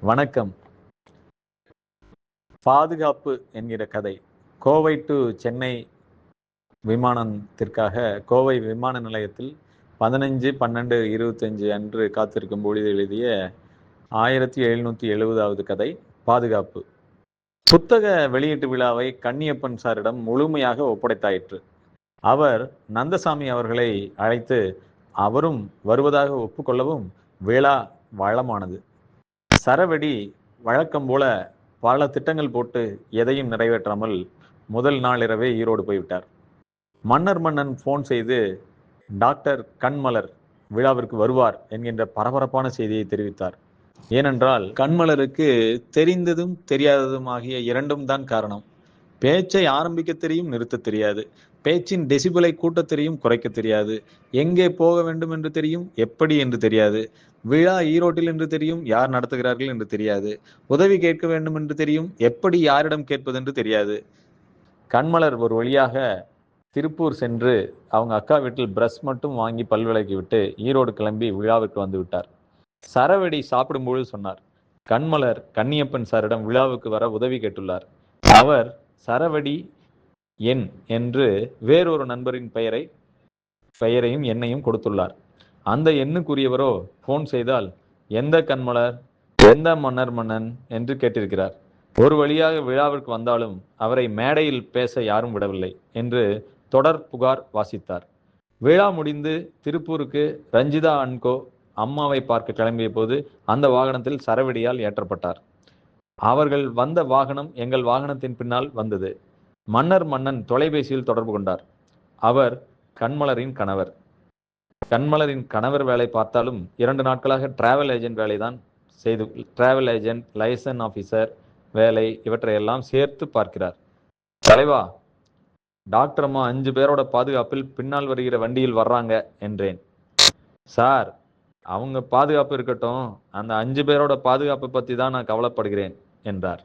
வணக்கம். பாதுகாப்பு என்கிற கதை. கோவை டு சென்னை விமானத்திற்காக கோவை விமான நிலையத்தில் 15/12/25 அன்று காத்திருக்கும் பொழுது எழுதிய 1770வது கதை பாதுகாப்பு. புத்தக வெளியீட்டு விழாவை கன்னியப்பன் சாரிடம் முழுமையாக ஒப்படைத்தாயிற்று. அவர் நந்தசாமி அவர்களை அழைத்து அவரும் வருவதாக ஒப்புக்கொள்ளவும் விழா வளமானது. சரவெடி வழக்கம் போல பல திட்டங்கள் போட்டு எதையும் நிறைவேற்றாமல் முதல் நாள் இரவே ஈரோடு போய்விட்டார். மன்னன் போன் செய்து டாக்டர் கண்மலர் விழாவிற்கு வருவார் என்கின்ற பரபரப்பான செய்தியை தெரிவித்தார். ஏனென்றால் கண்மலருக்கு தெரிந்ததும் தெரியாததும் ஆகிய இரண்டும் தான் காரணம். பேச்சை ஆரம்பிக்க தெரியும், நிறுத்த தெரியாது. பேச்சின் டெசிபலை கூட்ட தெரியும், குறைக்க தெரியாது. எங்கே போக வேண்டும் என்று தெரியும், எப்படி என்று தெரியாது. விழா ஈரோட்டில் என்று தெரியும், யார் நடத்துகிறார்கள் என்று தெரியாது. உதவி கேட்க வேண்டும் என்று தெரியும், எப்படி யாரிடம் கேட்பது என்று தெரியாது. கண்மலர் ஒரு வழியாக திருப்பூர் சென்று அவங்க அக்கா வீட்டில் பிரஷ் மட்டும் வாங்கி பல் விளக்கி விட்டு ஈரோடு கிளம்பி விழாவுக்கு வந்து விட்டார். சரவெடி சாப்பிடும்போது சொன்னார், கண்மலர் கன்னியப்பன் சாரிடம் விழாவுக்கு வர உதவி கேட்டுள்ளார். அவர் சரவெடி எண் என்று வேறொரு நண்பரின் பெயரையும் எண்ணையும் கொடுத்துள்ளார். அந்த எண்ணுக்குரியவரோ போன் செய்தால் எந்த கண்மலர், எந்த மன்னன் என்று கேட்டிருக்கிறார். ஒரு வழியாக விழாவிற்கு வந்தாலும் அவரை மேடையில் பேச யாரும் விடவில்லை என்று தொடர் புகார் வாசித்தார். விழா முடிந்து திருப்பூருக்கு ரஞ்சிதா அன்கோ அம்மாவை பார்க்க கிளம்பிய போது அந்த வாகனத்தில் சரவெடியால் ஏற்றப்பட்டார். அவர்கள் வந்த வாகனம் எங்கள் வாகனத்தின் பின்னால் வந்தது. மன்னன் தொலைபேசியில் தொடர்பு கொண்டார். அவர் கண்மலரின் கணவர். கண்மலரின் கணவர் வேலை பார்த்தாலும் 2 நாட்களாக டிராவல் ஏஜென்ட் வேலை தான் செய்து டிராவல் ஏஜென்ட், லைசன் ஆஃபீஸர் வேலை இவற்றையெல்லாம் சேர்த்து பார்க்கிறார். தலைவா, டாக்டர் அம்மா 5 பேரோட பாதுகாப்பில் பின்னால் வருகிற வண்டியில் வர்றாங்க என்றேன். சார், அவங்க பாதுகாப்பு இருக்கட்டும், அந்த 5 பேரோட பாதுகாப்பை பற்றி தான் நான் கவலைப்படுகிறேன் என்றார்.